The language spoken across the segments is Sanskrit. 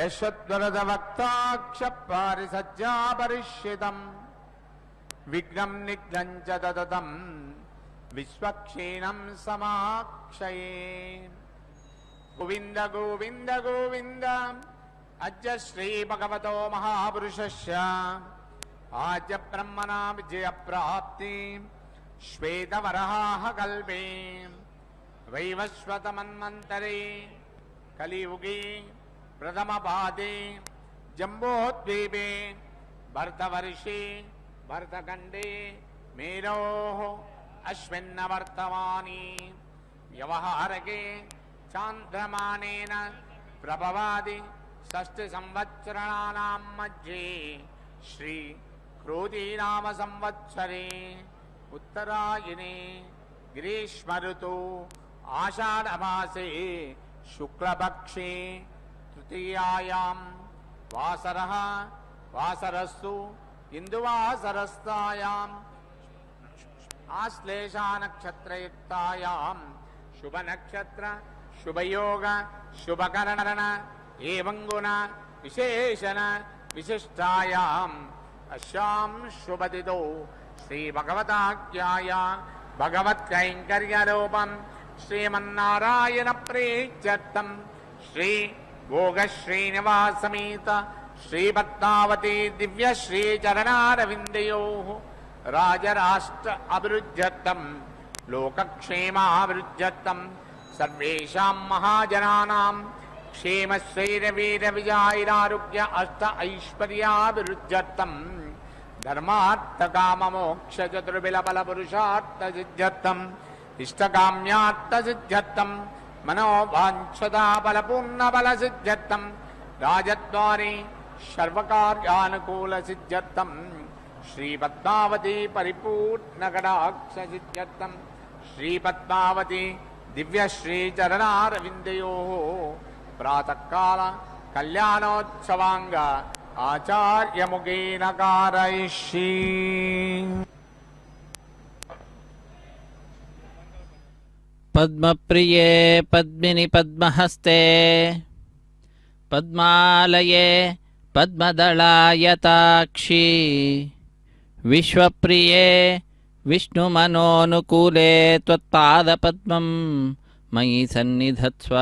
यशोद्वरदवक्ताक्षपारिसज्जापरिष्यितम् विघ्नं निघ्नं च तततं विश्वक्षीणं समाक्षये गोविन्द गोविन्द गोविन्द अद्य श्री भगवतो महापुरुषस्य आद्य ब्रह्मणा विजयप्राप्ति श्वेतवराह कल्पे वैवस्वतमन्वन्तरे कलियुगे प्रथमपादे जम्बोद्वीपे भरतवर्षे भरतखण्डे मेरोः अश्विन्नवर्तमानि व्यवहारके चान्द्रमानेन प्रभवादि षष्ठिसंवत्सराणां मध्ये श्री क्रोधीनाम संवत्सरे उत्तरायणे ग्रीष्म ऋतु आषाढ़मासे शुक्लपक्षे तृतीयायां वासरः वासरस्तु इंदुवासरस्तायां आश्लेषा नक्षत्रयुक्तायां शुभ नक्षत्र शुभयोग शुभकरण एवं गुण विशेषण विशिष्टायां अस्यां शुभतिथौ श्री भगवताज्ञाय भगवत्कैंकर्यरूपं श्रीमन्नारायण प्रीत्यर्थं श्री भोगश्रीनिवास समेत श्री पद्मावती दिव्य श्री चरणारविन्दयोः राजराष्ट्र अभिवृद्ध्यर्थं लोकक्षेमाभिवृद्ध्यर्थं सर्वेषां महाजनानां क्षेमश्रेरवीरविजयारोग्य अष्ट ऐश्वर्याभिवृद्ध्यर्थं धर्मार्थ काम मोक्ष चतुर्विलफल पुरुषार्थ सिद्ध्यर्थं इष्टकाम्यार्थ सिद्ध्यर्थं मनोवाञ्छता फलपूर्ण फल सिद्ध्यर्थं राजद्वारे सर्वकार्यानुकूल सिद्ध्यर्थं श्री पद्मावती परिपूर्ण कटाक्ष सिद्ध्यर्थं श्री पद्मावती दिव्य श्री चरणारविन्दयोः प्रातः काल कल्याणोत्सवांग आचार्य मुखेन कारयिष्ये। पद्मप्रिये पद्मिनि पद्महस्ते पद्मालये पद्मदलायताक्षी विश्वप्रिये विष्णुमनोनुकूले त्वत्पादपद्मं मयि सन्निधत्स्व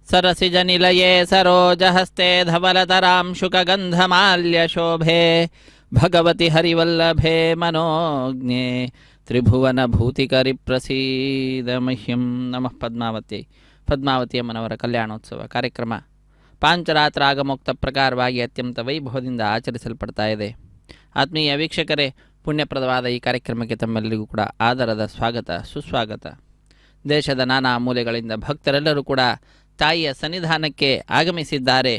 सरसिजनिलये सरोजहस्ते धवलतरां शुकगन्धमाल्यशोभे भगवति हरिवल्लभे मनोज्ञे त्रिभुवनभूतिकरि प्रसीद मह्यं नमः ಪದ್ಮಾವತಿ ಪದ್ಮಾವತಿ ಅಮ್ಮನವರ ಕಲ್ಯಾಣೋತ್ಸವ ಕಾರ್ಯಕ್ರಮ ಪಾಂಚರಾತ್ರಾಗಮೋಕ್ತ ಪ್ರಕಾರವಾಗಿ ಅತ್ಯಂತ ವೈಭವದಿಂದ ಆಚರಿಸಲ್ಪಡ್ತಾ ಇದೆ. ಆತ್ಮೀಯ ವೀಕ್ಷಕರೇ, ಪುಣ್ಯಪ್ರದವಾದ ಈ ಕಾರ್ಯಕ್ರಮಕ್ಕೆ ತಮ್ಮೆಲ್ಲರಿಗೂ ಕೂಡ ಆದರದ ಸ್ವಾಗತ ಸುಸ್ವಾಗತ. ದೇಶದ ನಾನಾ ಮೂಲೆಗಳಿಂದ ಭಕ್ತರೆಲ್ಲರೂ ಕೂಡ ತಾಯಿಯ ಸನ್ನಿಧಾನಕ್ಕೆ ಆಗಮಿಸಿದ್ದಾರೆ.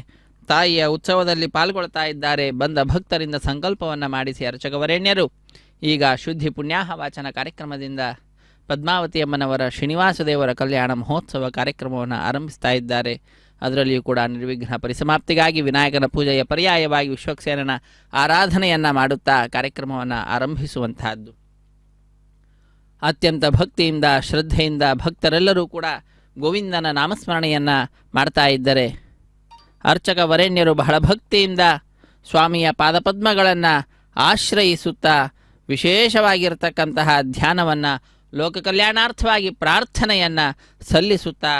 ತಾಯಿಯ ಉತ್ಸವದಲ್ಲಿ ಪಾಲ್ಗೊಳ್ತಾ ಇದ್ದಾರೆ. ಬಂದ ಭಕ್ತರಿಂದ ಸಂಕಲ್ಪವನ್ನು ಮಾಡಿಸಿ ಅರ್ಚಕವರೇಣ್ಯರು ಈಗ ಶುದ್ಧಿ ಪುಣ್ಯಾಹ ವಾಚನ ಕಾರ್ಯಕ್ರಮದಿಂದ ಪದ್ಮಾವತಿ ಅಮ್ಮನವರ ಶ್ರೀನಿವಾಸ ದೇವರ ಕಲ್ಯಾಣ ಮಹೋತ್ಸವ ಕಾರ್ಯಕ್ರಮವನ್ನು ಆರಂಭಿಸ್ತಾ ಇದ್ದಾರೆ. ಅದರಲ್ಲಿಯೂ ಕೂಡ ನಿರ್ವಿಘ್ನ ಪರಿಸಮಾಪ್ತಿಗಾಗಿ ವಿನಾಯಕನ ಪೂಜೆಯ ಪರ್ಯಾಯವಾಗಿ ವಿಶ್ವಕ್ಸೇನನ ಆರಾಧನೆಯನ್ನು ಮಾಡುತ್ತಾ ಕಾರ್ಯಕ್ರಮವನ್ನು ಆರಂಭಿಸುವಂತಹದ್ದು. ಅತ್ಯಂತ ಭಕ್ತಿಯಿಂದ ಶ್ರದ್ಧೆಯಿಂದ ಭಕ್ತರೆಲ್ಲರೂ ಕೂಡ ಗೋವಿಂದನ ನಾಮಸ್ಮರಣೆಯನ್ನು ಮಾಡ್ತಾ ಇದ್ದರೆ ಅರ್ಚಕ ವರೇಣ್ಯರು ಬಹಳ ಭಕ್ತಿಯಿಂದ ಸ್ವಾಮಿಯ ಪಾದಪದ್ಮಗಳನ್ನು ಆಶ್ರಯಿಸುತ್ತಾ ವಿಶೇಷವಾಗಿರತಕ್ಕಂತಹ ಧ್ಯಾನವನ್ನು ಲೋಕ ಕಲ್ಯಾಣಾರ್ಥವಾಗಿ ಪ್ರಾರ್ಥನೆಯನ್ನು ಸಲ್ಲಿಸುತ್ತಾ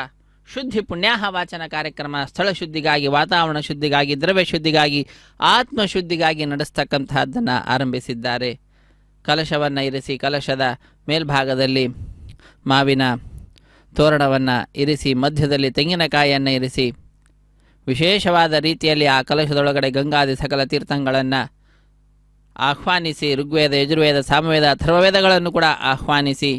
ಶುದ್ಧಿ ಪುಣ್ಯಾಹ ವಾಚನ ಕಾರ್ಯಕ್ರಮ ಸ್ಥಳ ಶುದ್ಧಿಗಾಗಿ, ವಾತಾವರಣ ಶುದ್ಧಿಗಾಗಿ, ದ್ರವ್ಯ ಶುದ್ಧಿಗಾಗಿ, ಆತ್ಮಶುದ್ಧಿಗಾಗಿ ನಡೆಸ್ತಕ್ಕಂತಹದ್ದನ್ನು ಆರಂಭಿಸಿದ್ದಾರೆ. ಕಲಶವನ್ನು ಇರಿಸಿ ಕಲಶದ ಮೇಲ್ಭಾಗದಲ್ಲಿ ಮಾವಿನ ತೋರಣವನ್ನು ಇರಿಸಿ ಮಧ್ಯದಲ್ಲಿ ತೆಂಗಿನಕಾಯಿಯನ್ನು ಇರಿಸಿ ವಿಶೇಷವಾದ ರೀತಿಯಲ್ಲಿ ಆ ಕಲಶದೊಳಗಡೆ ಗಂಗಾದಿ ಸಕಲ ತೀರ್ಥಗಳನ್ನು ಆಹ್ವಾನಿಸಿ ಋಗ್ವೇದ ಯಜುರ್ವೇದ ಸಾಮವೇದ ಅಥರ್ವವೇದಗಳನ್ನು ಕೂಡ ಆಹ್ವಾನಿಸಿ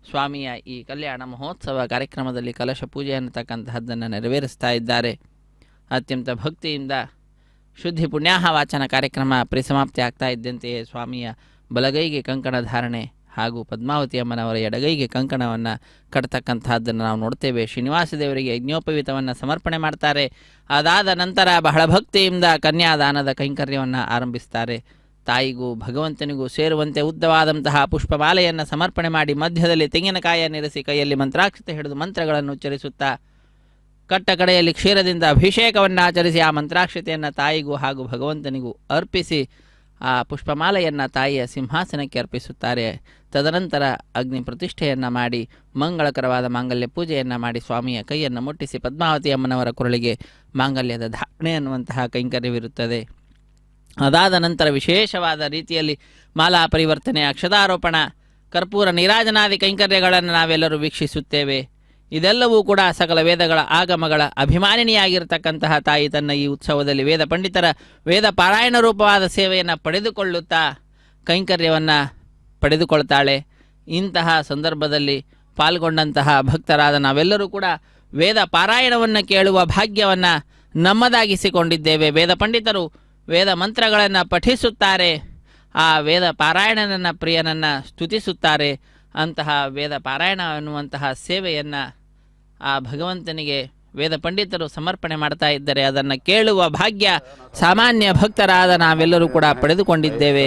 ಸ್ವಾಮಿಯ ಈ ಕಲ್ಯಾಣ ಮಹೋತ್ಸವ ಕಾರ್ಯಕ್ರಮದಲ್ಲಿ ಕಲಶ ಪೂಜೆ ಅನ್ನತಕ್ಕಂತಹದ್ದನ್ನು ನೆರವೇರಿಸ್ತಾ ಇದ್ದಾರೆ. ಅತ್ಯಂತ ಭಕ್ತಿಯಿಂದ ಶುದ್ಧಿ ಪುಣ್ಯಾಹ ವಾಚನ ಕಾರ್ಯಕ್ರಮ ಪರಿಸಮಾಪ್ತಿ ಆಗ್ತಾ ಇದ್ದಂತೆಯೇ ಸ್ವಾಮಿಯ ಬಲಗೈಗೆ ಕಂಕಣ ಧಾರಣೆ ಹಾಗೂ ಪದ್ಮಾವತಿ ಅಮ್ಮನವರ ಎಡಗೈಗೆ ಕಂಕಣವನ್ನು ಕಟ್ತಕ್ಕಂತಹದ್ದನ್ನು ನಾವು ನೋಡ್ತೇವೆ. ಶ್ರೀನಿವಾಸ ದೇವರಿಗೆ ಯಜ್ಞೋಪವೀತವನ್ನು ಸಮರ್ಪಣೆ ಮಾಡ್ತಾರೆ. ಅದಾದ ನಂತರ ಬಹಳ ಭಕ್ತಿಯಿಂದ ಕನ್ಯಾದಾನದ ಕೈಂಕರ್ಯವನ್ನು ಆರಂಭಿಸ್ತಾರೆ. ತಾಯಿಗೂ ಭಗವಂತನಿಗೂ ಸೇರುವಂತೆ ಉದ್ದವಾದಂತಹ ಪುಷ್ಪಮಾಲೆಯನ್ನು ಸಮರ್ಪಣೆ ಮಾಡಿ ಮಧ್ಯದಲ್ಲಿ ತೆಂಗಿನಕಾಯಿಯನ್ನಿರಿಸಿ ಕೈಯಲ್ಲಿ ಮಂತ್ರಾಕ್ಷತೆ ಹಿಡಿದು ಮಂತ್ರಗಳನ್ನು ಉಚ್ಚರಿಸುತ್ತಾ ಕಟ್ಟ ಕಡೆಯಲ್ಲಿ ಕ್ಷೀರದಿಂದ ಅಭಿಷೇಕವನ್ನು ಆಚರಿಸಿ ಆ ಮಂತ್ರಾಕ್ಷತೆಯನ್ನು ತಾಯಿಗೂ ಹಾಗೂ ಭಗವಂತನಿಗೂ ಅರ್ಪಿಸಿ ಆ ಪುಷ್ಪಮಾಲೆಯನ್ನು ತಾಯಿಯ ಸಿಂಹಾಸನಕ್ಕೆ ಅರ್ಪಿಸುತ್ತಾರೆ. ತದನಂತರ ಅಗ್ನಿ ಪ್ರತಿಷ್ಠೆಯನ್ನು ಮಾಡಿ ಮಂಗಳಕರವಾದ ಮಾಂಗಲ್ಯ ಪೂಜೆಯನ್ನು ಮಾಡಿ ಸ್ವಾಮಿಯ ಕೈಯನ್ನು ಮುಟ್ಟಿಸಿ ಪದ್ಮಾವತಿ ಅಮ್ಮನವರ ಕೊರಳಿಗೆ ಮಾಂಗಲ್ಯದ ಧಾರಣೆ ಅನ್ನುವಂತಹ ಕೈಂಕರ್ಯವಿರುತ್ತದೆ. ಅದಾದ ನಂತರ ವಿಶೇಷವಾದ ರೀತಿಯಲ್ಲಿ ಮಾಲಾ ಪರಿವರ್ತನೆ, ಅಕ್ಷತಾರೋಪಣ, ಕರ್ಪೂರ ನೀರಾಜನಾದಿ ಕೈಂಕರ್ಯಗಳನ್ನು ನಾವೆಲ್ಲರೂ ವೀಕ್ಷಿಸುತ್ತೇವೆ. ಇದೆಲ್ಲವೂ ಕೂಡ ಸಕಲ ವೇದಗಳ ಆಗಮಗಳ ಅಭಿಮಾನಿನಿಯಾಗಿರ್ತಕ್ಕಂತಹ ತಾಯಿ ತನ್ನ ಈ ಉತ್ಸವದಲ್ಲಿ ವೇದ ಪಂಡಿತರ ವೇದ ಪಾರಾಯಣ ರೂಪವಾದ ಸೇವೆಯನ್ನು ಪಡೆದುಕೊಳ್ಳುತ್ತಾ ಕೈಂಕರ್ಯವನ್ನು ಪಡೆದುಕೊಳ್ತಾಳೆ. ಇಂತಹ ಸಂದರ್ಭದಲ್ಲಿ ಪಾಲ್ಗೊಂಡಂತಹ ಭಕ್ತರಾದ ನಾವೆಲ್ಲರೂ ಕೂಡ ವೇದ ಪಾರಾಯಣವನ್ನು ಕೇಳುವ ಭಾಗ್ಯವನ್ನು ನಮ್ಮದಾಗಿಸಿಕೊಂಡಿದ್ದೇವೆ. ವೇದ ಪಂಡಿತರು ವೇದ ಮಂತ್ರಗಳನ್ನು ಪಠಿಸುತ್ತಾರೆ, ಆ ವೇದ ಪಾರಾಯಣನನ್ನು ಪ್ರಿಯನನ್ನು ಸ್ತುತಿಸುತ್ತಾರೆ. ಅಂತಹ ವೇದ ಪಾರಾಯಣ ಅನ್ನುವಂತಹ ಸೇವೆಯನ್ನು ಆ ಭಗವಂತನಿಗೆ ವೇದ ಪಂಡಿತರು ಸಮರ್ಪಣೆ ಮಾಡ್ತಾ ಇದ್ದರೆ ಅದನ್ನು ಕೇಳುವ ಭಾಗ್ಯ ಸಾಮಾನ್ಯ ಭಕ್ತರಾದ ನಾವೆಲ್ಲರೂ ಕೂಡ ಪಡೆದುಕೊಂಡಿದ್ದೇವೆ.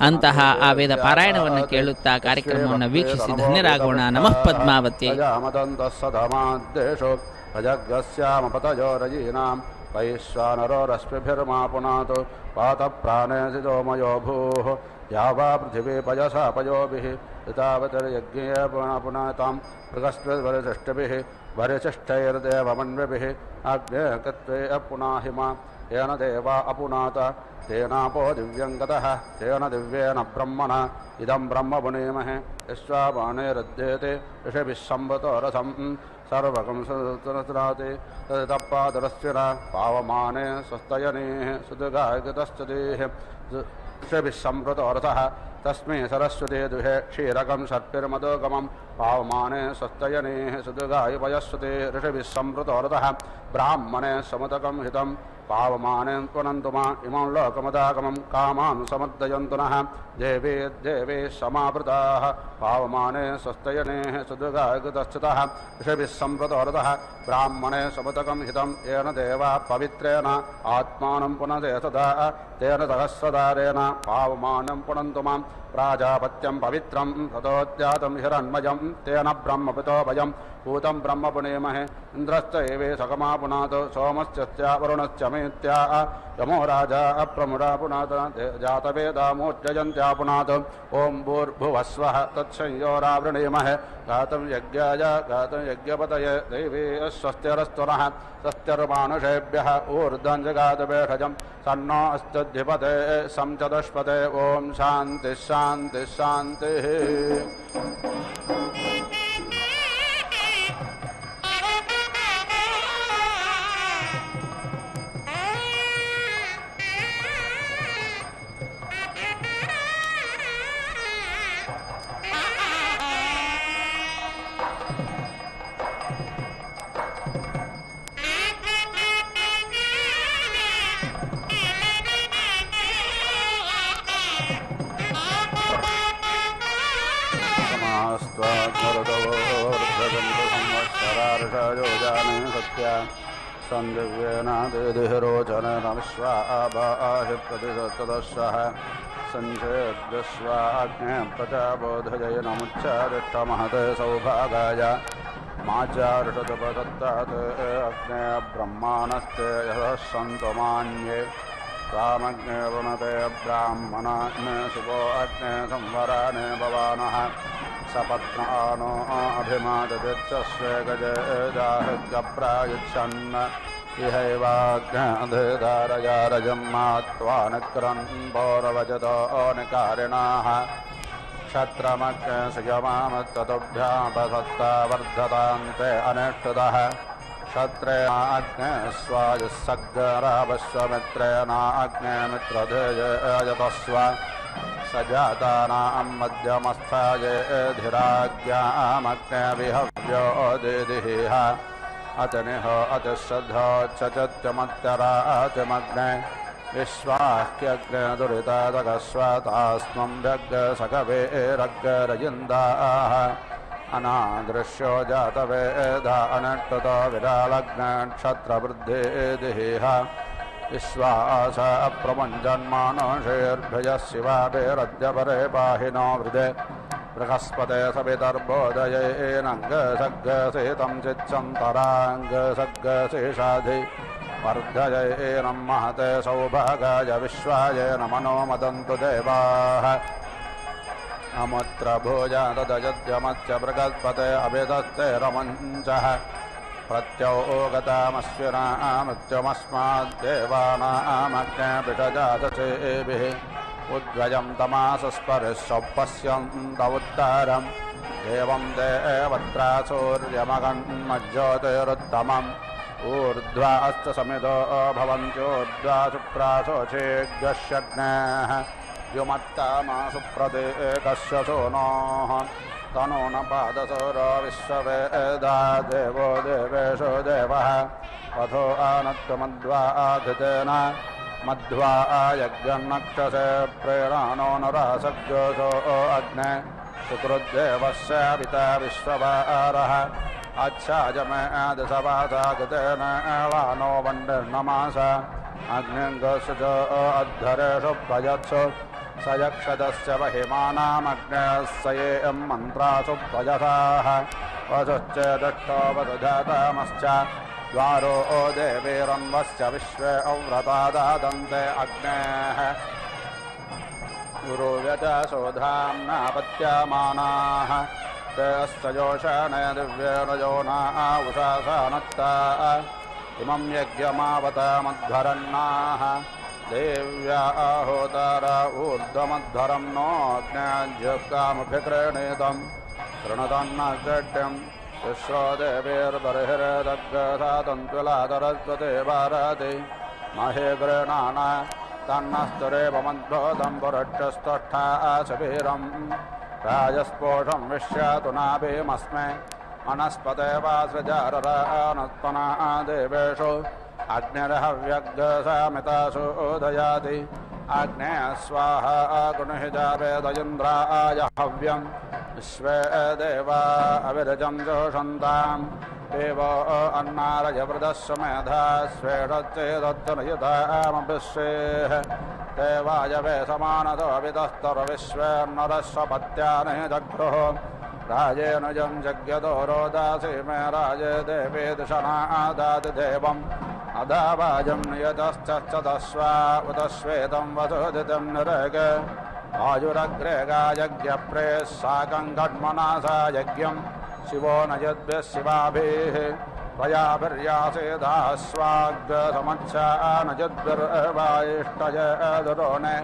ಅಂತಹ ಆ ವೇದ ಪಾರಾಯಣವನ್ನು ಕೇಳುತ್ತಾ ಕಾರ್ಯಕ್ರಮವನ್ನು ವೀಕ್ಷಿಸಿ ಧನ್ಯರಾಗೋಣ. ನಮಃ ಪದ್ಮಾವತಿ. ವೈಶ್ವಾನರೋ ರಶ್ಮಿಭಿರ್ಮಾ ಪುನಾತು ಪಾತ ಪ್ರಾಣೇಸಿತೋಮಯೋ ಭೂಃ ಯಾವಾ ಪೃಥಿವೀ ಪಯಸಾ ಪಯೋಭಿಃ ಋತಾವತಿರ್ಯಜ್ಞೇಯ ಪುನಾತಾಂ ಮೃಗಸ್ಪತಿರ್ವರಿಷ್ಠಿಭಿಃ ವರಿಷ್ಠೈರ್ದೇವಮನ್ವಿಭಿಃ ಅಗ್ನೇಕತ್ವೇ ಅಪುನಾಹಿಮಾ ಯೇನ ದೇವಾ ಅಪುನಾತ ತೇನಾಪೋ ದಿವ್ಯಂ ಗತಃ ತೇನ ದಿವ್ಯೇನ ಬ್ರಹ್ಮಣ ಇದಂ ಬ್ರಹ್ಮ ಪುನೇಮಹೆ ಯಶ್ವಾಬಾಣೇರದ್ಯೇತೆ ಋಷಭಿಃ ಸಂವತೋ ರಥಂ ಸರ್ವಗಂ ಸುತರಾತೆ ತದಪಾದರಸ್ವಿನ ಪಾವಮಾನೆ ಸ್ವಸ್ತಯನೇ ಸುದುಗಾಯಗತಸ್ತದೇಹ ಋಷಭಿಃ ಸಂವೃತೋ ರಥಃ ತಸ್ಮೈ ಸರಸ್ವತಿ ದುಹೆ ಕ್ಷೀರಕಂ ಸರ್ಪಿರ್ಮದೋಗಮಂ ಪಾವಮಾನೆ ಸ್ವಸ್ತಯನೇ ಸುದುಗಾಯ ವಯಸ್ವತಿ ಋಷಭಿಃ ಸಂವೃತೋ ರಥಃ ಬ್ರಾಹ್ಮಣೇ ಸಮತಕಂ ಹಿತಂ ಪಾವಮಾನೆ ತ್ವನಂತುಮಾ ಇಮಂ ಲೋಕಮದಾಗಮಂ ಕಾಮಾನ್ ಸಮರ್ದಯಂತು ನಃ ದೇವೇ ದೇವೇ ಸಮಾವೃತಾಃ ಪಾವಮಾನೆ ಸ್ವಸ್ತಯನೇ ಸುದುಗಾಯಗತಶ್ಚಿತಃ ಋಷಭಿಃ ಸಂವೃತೋ ರಥಃ ಬ್ರಾಹ್ಮಣೇ ಸಮತಕಂ ಹಿತಂ ಯೇನ ದೇವಾ ಪವಿತ್ರೇಣ ಆತ್ಮಾನಂ ಪುನದೆ ತದಾ ತೇನ ಸಹಸ್ರದಾರೇಣ ಪಾವಮಾನಂ ಪುನಂತು ಮಾಂ ಪ್ರಾಜಾಪತ್ಯಂ ಪವಿತ್ರಂ ತಥೋದ್ಯಾತಂ ಹಿರಣ್ಮಯಂ ತೇನ ಬ್ರಹ್ಮಪಿತೋ ಭಯಂ ಭೂತಂ ಬ್ರಹ್ಮ ಪುನೇಮಹೆ ಇಂದ್ರಶ್ಚ ಏವೇ ಸಕಮಾ ಪುನಾತ್ ಸೋಮಶ್ಚ ವರುಣಶ್ಚ ಮೇತ್ಯಾ ಯಮೋ ರಾಜ ಅಪ್ರಮುಡಾ ಪುನಾತ್ ಜಾತವೇದಾಮೋಜ್ಜಯಂತ್ಯಾ ಪುನಾತ್ ಓಂ ಭೂರ್ಭುವಸ್ವಃ ತತ್ಸಂಯೋರಾವೃಣೀಮಹೆ ಗಾತಂ ಯಜ್ಞಾಯ ಗಾತಂ ಯಜ್ಞಪತಯೇ ದೈವೇ ಸ್ವಸ್ತಿರಸ್ತುನಃ ಸ್ವಸ್ತಿರ್ಮಾನುಷೇಭ್ಯಃ ಊರ್ಧ್ವಂ ಜಗಾತಭೇಷಜಂ ಸನ್ನೋ ಅಸ್ತದ್ಧಿಪತೆ ಸಂಚತುಷ್ಪತೆ ಓಂ ಶಾಂತಿ ಶಾಂತಿ ಶಾಂತಿ. संदिव्येनादिरोचनेन विश्वाबाहि प्रतिशतदशः सञ्चयद्विश्वाग्ने प्रजाबोधयनमुच्चारिष्टमहते सौभागाय माचारिषदुपसत्तात् अग्ने ब्रह्माणस्ते यतः सन्तु मान्ये त्वामग्ने वृणते ब्राह्मणाग्ने शुभो अग्ने संवराने भवानः सपत्नानो अभिमाददिच्छस्वे गजेदाहृद्गप्रायुच्छन् इहैवाग्नेधारया रजम्मात्वा निक्रन् पौरवजतो निकारिणाः क्षत्रमग्ने सुयमामत्ततुभ्यापसत्ता वर्धतान्ते अनिष्ठुतः क्षत्रेणाग्ने स्वायुस्सग्रावश्वमित्रेणाग्ने मित्रधेयतस्व सजातानां मध्यमस्थाये धीराज्ञामग्ने विहव्यो दिदिः अतनिहो अतिश्रद्धोच्चत्यमत्यरातिमग्ने विश्वाह्यग्ने दुरितादकस्वतास्मं व्यग्सकवेरग्रयिन्दाः अनादृश्यो जातवेदा अनट्टतो विरालग्ने क्षत्रवृद्धिः विश्वास अप्रमुञ्जन्मानुषेर्भयः शिवाभिरद्यपरे पाहि नो हृदे बृहस्पते सवितर्बोधयेनङ्गसग्गसेतं चित्सन्तराङ्गसग्गशेषाधि वर्धयेनं महते सौभागाय विश्वाय नमनो मदन्तु देवाः अमुत्र भोजा तदयद्यमच्च बृहस्पते अभिदस्ते रमञ्चः प्रत्योगतामस्विनामृत्यमस्माद्देवानामग्नेऽपिषजातसेभिः उद्वयं तमासस्परिशौपश्यन्त उत्तरम् एवं देवत्रा सूर्यमगन्मज्योतिरुत्तमम् ऊर्ध्वा अस्तसमितो भवन्त्योर्ध्वा शुक्राशोचेग्यश्यग्नेः युमत्तामासु प्रदेकस्य सोनोः तनो न पादसोर विश्ववेदा देवो देवेशो देवः अथो आनत्वमध्वा आधितेन मध्वा यज्ञन्नक्षसे प्रेराणो नरसज्जोषो अग्ने सुकृद्देवस्य पिता विश्ववारः अच्छाजमे आदिशवासाकृतेन वानो वण्डिर्नमास अग्निङ्गस्य च अद्धरेषु प्रयत्सु स यक्षदस्य महिमानामग्नेस्य ये मन्त्रासु प्रजसाः वसुश्चेदिष्टो वसुजातामश्च द्वारो देवीरन्वस्य विश्वे अव्रता दादन्ते अग्नेः गुरुव्यजसोधाम्ना पत्यामानाः ते अस्य जोषणे दिव्येन योना उषासानत्ता इमं यज्ञमावतामध्वरन्नाः देव्या होतार ऊर्ध्वमध्वरं नोऽग्न्याज्योक्तामभिक्रीणीतं कृणुतन्नष्टम् विश्वो देवीर्बर्हिरेदग्गसातन्त्विलादरस्वते भारति महे गृह्णान तन्नस्तुरेवमद्भूतं पुरुक्षस्तष्ठा आशवीरम् राजस्पोषं विश्यातु नाभिमस्मे वनस्पते वासृजाररानत्पना देवेषु अग्निर्हव्यग्गसामितासु उदयाति अग्ने स्वाहा गुणहिजा वेदयन्द्राय हव्यं विश्वे देवा अविरजं जोषन्ताम् देवो अन्नारयवृदस्य मेधा स्वेषच्चेदत्तनयुतामभिश्वेः देवाय वे समानतो विदस्तरविश्वे नरस्य पत्यानि जग्रुः राजेनुजं जग्यतो रोदासि मे राजे देवे दिशनादाति देवम् अधावाजं नियतश्चदस्वा उत श्वेतं वसुदितं निरेग आयुरग्रे गायज्ञप्रे साकं खड्मनासा यज्ञं शिवो न यद्भिः शिवाभिः त्वयाभिर्यासेदास्वाग्समच्छा न यद्भिर्वायिष्टयदुरोणे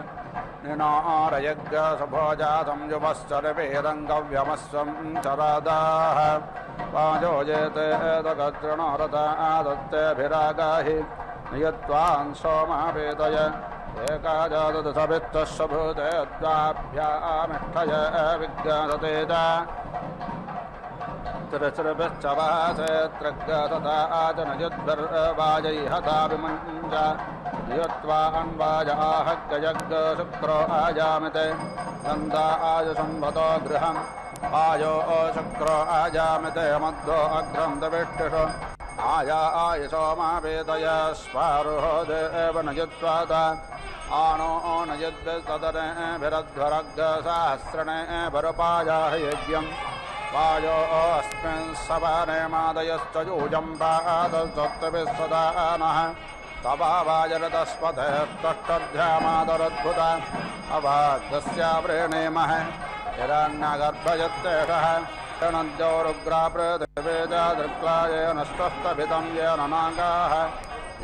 निनारयज्ञसुभोजातं युवश्चरवेदङ्गव्यमस्वं चरादाः वाजोजेते एतकर्तृणोरदादत्तेभिरागाहि नियत्वान् सोमावेदय एकाजादसवित्तस्य भूते द्वाभ्यामिष्ठय विज्ञासते तिरस्रभिश्च वासे त्रग्गसता आजनयुद्भिर्वाजैहता विमुञ्च नियत्वा अन्वाज आहग्गयग्ग शुक्रो आजामिते नन्दा आयुसंवतो गृहम् आयो शुक्रो आजामिते मध्वो अग्रं दविष्टिषु आया आयुसोमावेदय स्वारुहो देव नयुत्वात आनो नयुद्भिस्तदनेभिरध्वरग्गसहस्रणे भरुपायाः यज्ञम् वायो अस्मिन् सवने मादयश्च यूजं पादसप्तभिः सदा नः तवावाजरतस्पथे त्वष्टध्यामादरद्भुत अभागस्यावृणीमः हिरण्यगर्भयत्तेषः णद्योरुग्रापृथिवेजादृक्लायेन स्वस्थभितं येन नागाः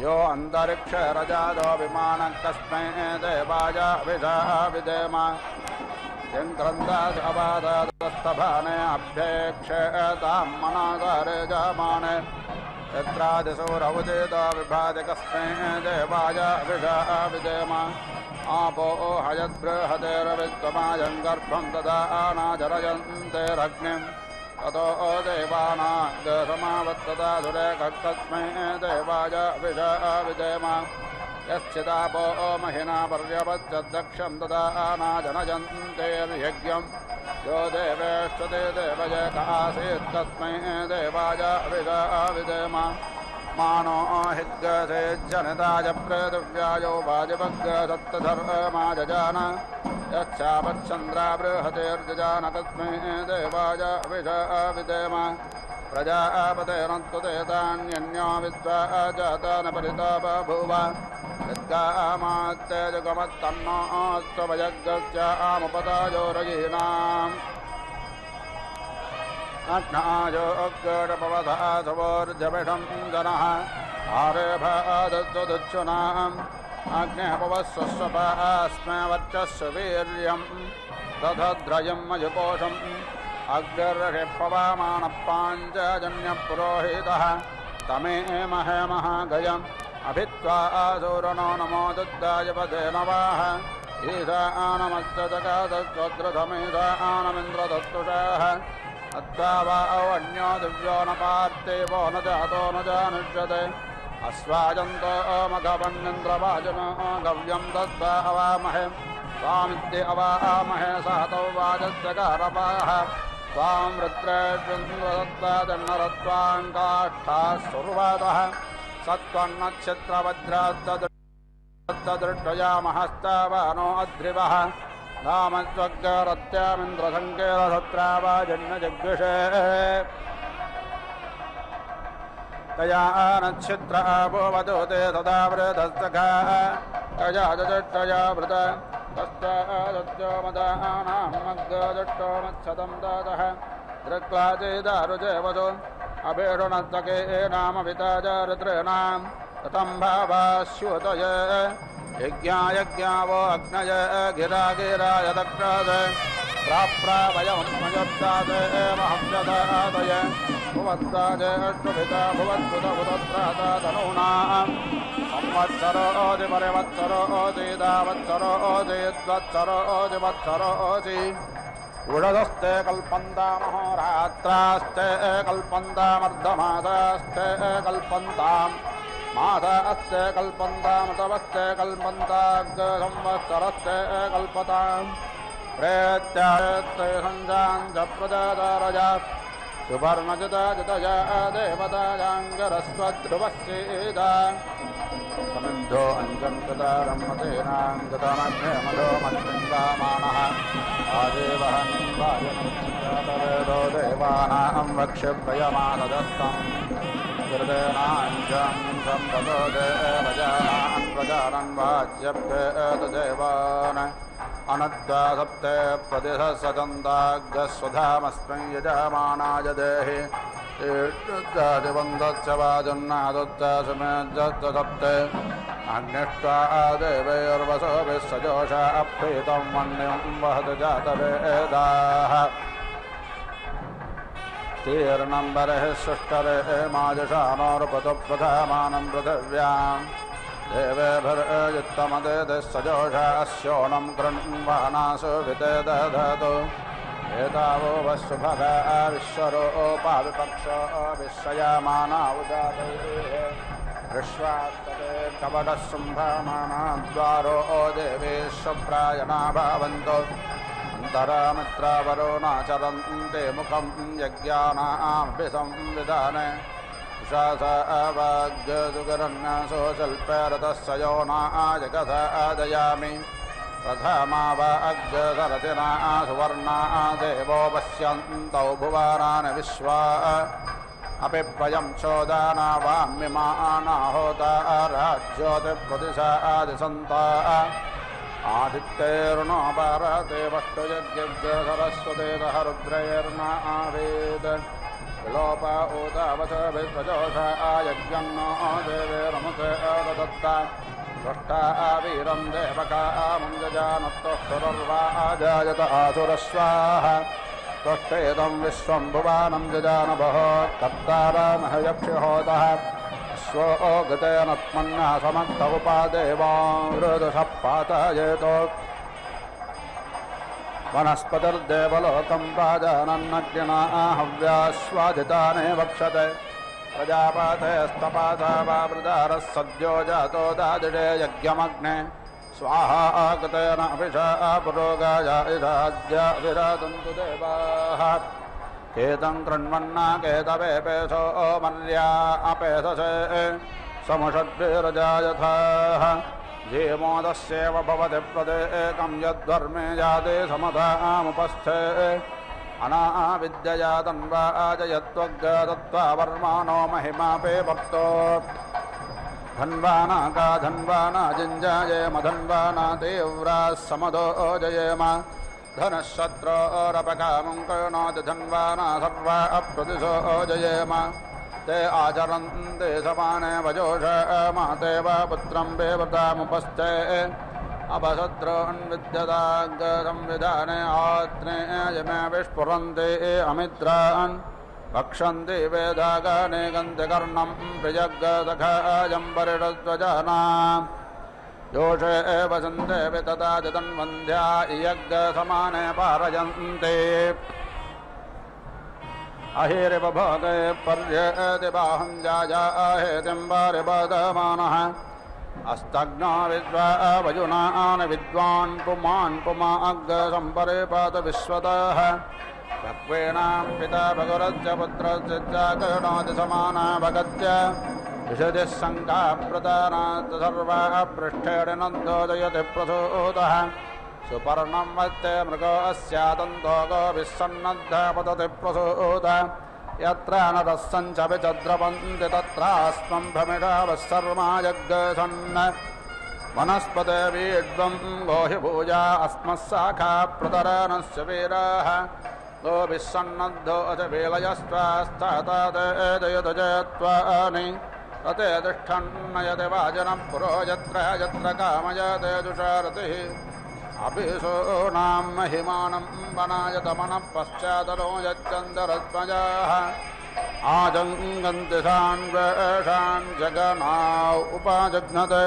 यो अन्तरिक्षे रजादो विमानः कस्मै देवाय विधेम यङ्क्रन्दादबादस्तभाने अभ्येक्षेतां मनागारे जामाने यत्रादिशोरवजेत विभाति कस्मै देवाय विधेम आपो हयद्बृहतेरवित्तमायं गर्भं ददा आनाजरयन्तेरग्निं ततो देवानागसमावत्तदा दुरेकस्मै देवाय विधेम यश्चिदापो महिना पर्यवच्चदक्षं ददा आनाजनयन्तेर्यज्ञं यो देवेश्वते देवयकासीत् तस्मै देवाय विधेम मानो हिग्गसे जनिताय पृथिव्यायो वाजवग्गसप्तधर्माजजान यच्छापच्छन्द्रा बृहतेर्जजान तस्मै देवाय अभिषा विधेम प्रजापतेरन्तु ते तान्यन्यो विश्वा जातान परिता बभूव यद्गामात्तेजगमत्तन्नोऽस्त्वभयग्गस्यामुपदायो रयीणाम् अग्नायो अग्गडपवधः सवोर्जमिषं जनः आरेभादुच्छुनाम् अग्निपवस्वस्वपास्मे वर्चस्व वीर्यं दधद्रयं मयुपोषम् अग्निर्षिपवामानपाञ्चजन्यपुरोहितः तमे महे महागयम् अभित्वा आसूरनो नमो दुद्धाय पदे नवाः ईशानमज्जगादस्वद्रथमेशानमिन्द्रदत्तुषाः अत्वा वा अन्यो दिव्यो न पार्थिवो न जातो न जानुष्यते अस्वाजन्तो मघवन्निन्द्रवाजनो गव्यं दत्त्वा अवामहे स्वामित्ये अवामहे सहतौ वाजस्यकारपाः स्वां रुद्रेष्वन्द्रदत्त्वा जन्नरत्वाङ्काष्ठाः सुर्वातः सत्त्वन्नक्षत्रवज्राद्दृष्टयामहस्तावानो अध्रिवः नामस्वग्ररत्यामिन्द्रसङ्केतसत्रावाजन्यजग्विषे तया नक्षत्र आभोवदूते तदा वृधस्तखाः तया जजट्टया वृत तस्यादत्यो मदानां मग्गजट्टो मच्छतं दातः दृक्लाचेदारुजेवसो अभेषणस्तके नाम पिताचारितॄणां ततं भावास्युतय यज्ञायज्ञावो अग्नय गिरा गिराय दक्षाद प्राप्रावयमजब्दाद महव्यदादय भुवत्ताजेष्टुभिता भुवद्भुतभुतत्राता तनूनां संवत्सरोऽसि परिवत्सरोऽसि दावत्सरोऽसि वत्सरोऽसि उडदस्ते कल्पन्तामहोरात्रास्ते कल्पन्तामर्धमासास्ते कल्पन्ताम् मासास्ते कल्पन्तामतवस्ते कल्पन्ताग्रसंवत्सरस्ते कल्पताम् प्रेत्यायत्ते सञ्जाञ्च प्रजातारजा सुवर्णजितजितया देवतायाङ्गरस्वध्रुवस्येदा समिद्धो अञ्जन्तदारं मतेनां गतमग्ने मधो मत्पिङ्गामानः आदेवः निम्बायनोवेदो देवानां वक्षप्रयमानदस्तम् गिर्देनाञ्जं सम्पदो देवजानान् प्रजानन् वाच्यप्येतदेवान् अनद्वा सप्ते प्रतिशतन्ताग्रस्वधामस्मै यजमानाय देहि ईष्टादिवन्दस्य वाजन्नादुत्तसमेजत्सप्ते अग्निष्ट्वा देवैर्वसोभिः सजोषा अप्रीतं वह्निं वहति जातवेदाः तीर्णं बर्हिः सुष्ठरेः माजुषानोर्पतु प्रधामानं पृथिव्याम् देवेभिर्युत्तमदेदिः सजोषा अस्योनं कृण्वानासु विते दधतु एतावो वस्सुभगा विश्वरोपाविपक्षो विश्वयामाना उदातैः विश्वास्तते कपटः शुम्भमाना द्वारो देवेश्वप्रायणा भावन्तो अन्तरामित्रावरोणाचरन्ते मुखं यज्ञानामभिसंविधाने शासवाग्यसुगरन्यासो शल्परतस्य योनाजगथा आदयामि प्रथमा वा अग्रसरथिना सुवर्णा देवो पश्यन्तौ भुवानानि विश्वा अपि वयं चोदाना वाम्यमाना होता राज्योतिप्रदिशा आदिसन्ता आदित्यैर्नो भारते वष्टुयज्ञ सरस्वतेतः रुद्रैर्न आवेद विलोप ऊतावचभिस्वजोषा आयज्ञन्नो देवेरमुते दत्ता दृष्टा वीरं देवका मुञ्जजानत्तुरर्वा आजायत आसुरस्वाः त्वष्टेदं विश्वं भुवानं जजानभः कर्तारमहयक्षिहोतः अश्वो गतेन त्मन्नः समक्त उपादेवामृदशः पातयेतो वनस्पतिर्देवलोकं प्राजानन्नग्निना हव्यास्वादिताने वक्षते प्रजापतेस्तपासा वावृदारः सद्यो जातो दादिडे यज्ञमग्ने स्वाहा आगतेन अभिषा पुरोगाय इदाद्या विरादन्तु देवाः केतं कृण्वन्ना केतवेपेशो मर्या अपेशसे समुषद्भिर्जायथाः जीमोदस्येव भवति प्रदेकं यद्धर्मे जाते समतामुपस्थे अनाविद्यया तन्वाजयत्वग्गदत्त्वा वर्माणो महिमापे भक्तो धन्वाना का धन्वाना जिञ्जायेम धन्वाना तीव्राः समदो जयेम धनशत्रोरपकामं कर्णोति धन्वाना सर्वा अप्रतिशो जयेम ते आचरन्ते समाने वजोषमाते वा पुत्रं वेवतामुपस्थे अपशत्रोन्विद्यताग्रसंविधाने आत्रेयमे विस्फुरन्ते अमित्रान् भक्षन्ति वेदागाने गन्धकर्णं प्रियग्गसखायं परिषध्वजाना जोषे एव सन्ते वितता जतन्वन्ध्या इयग्गसमाने पारयन्ते अहिरिव भोगे पर्येति बाहुं जायाहेतिं वारिपदमानः अस्तग्नो विद्वा वजुनान् विद्वान् पुमान् पुमाग्गसम्परिपात विश्वतः भक्वेणां पिता भगवरस्य पुत्रस्य च कर्णोति समाना भगत्य विशतिः शङ्काप्रदानात् सर्वा पृष्ठेण नन्दोदयति प्रसूतः सुपर्णं वत्ते मृगो अस्यादन्तो गोभिस्सन्नद्धः पतति प्रसूत यत्र नरः सञ्च विचद्रवन्ति तत्रास्मं भ्रमिषावः सर्मा यज्ञसन्न वनस्पते वीड्वं गोहि भूजा अस्मत्शाखा प्रतरनस्य वीराः गोभिस्सन्नद्धो अथ वेलयस्त्वास्ताते जयध्वजत्वानि तते तिष्ठन्न यदि वाजनं पुरो यत्र यत्र कामयते जुषारतिः अभिसूनां महिमानं वनायतमनः पश्चादनो यच्चन्दरध्वजाः आजङ्गन्ति सान्वेषान् जगनाौ उपाजघ्नते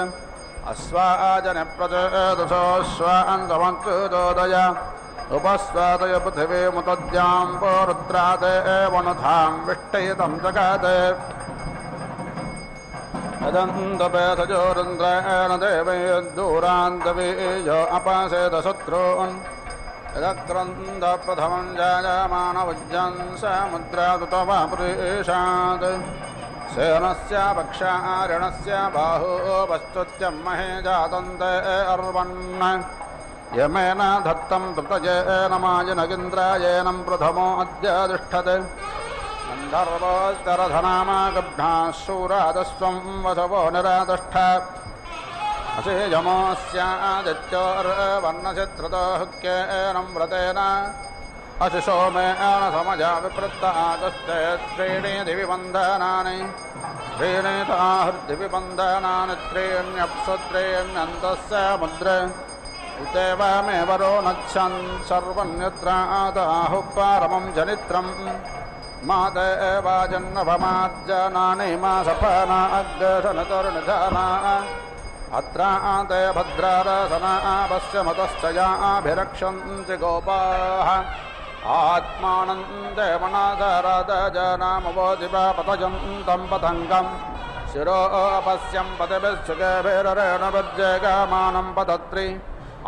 अश्वाजने प्रचेदुषोऽश्वान् समकृतोदय उपस्वादय पृथिवीमुतद्यां पोरुद्राते वनुधां विष्टयितं जगाते यदन्तपेथजोरुन्द्रेण देवैर्दूरान्तवीयो अपासेद शत्रून् यदक्रन्दप्रथमं जायमानवज्जं समुद्रादुतवापुरीषात् सेनस्य पक्षारिणस्य बाहुपश्चुत्यं महे जातन्ते अर्वन् यमेन धत्तं तृतयेन मायनगिन्द्रायेनं प्रथमो अद्य तिष्ठते गन्धर्वोत्तरधनामा गब्धाः शूरादस्वं वसवो निरातिष्ठ असिजमोऽस्यादित्योर्वर्णचित्रतो हुक्येनं व्रतेन अशिशोमेन समजा विपृत्त आगस्ते त्रीणि दिवि बन्धनानि त्रीणि ताहृद्दिविबन्धनानि त्रीण्यप्सु त्रीण्यन्तस्य मुद्रे उतेवमेव रोनच्छन् सर्वन्यत्रादाहुः पारमं जनित्रम् माते एवाजन्नभमार्जनानि मा सफना अग्रशनतुर्निधाना अत्राते भद्रारसना पश्यमतश्च याभिरक्षन्ति गोपाः आत्मानन्दे मनादरादजनामवोदिवा पतयन्तं पतङ्गं शिरो अपश्यं पतिभिश्चुकेभिरेणुभिर्जयगामानं पतत्रि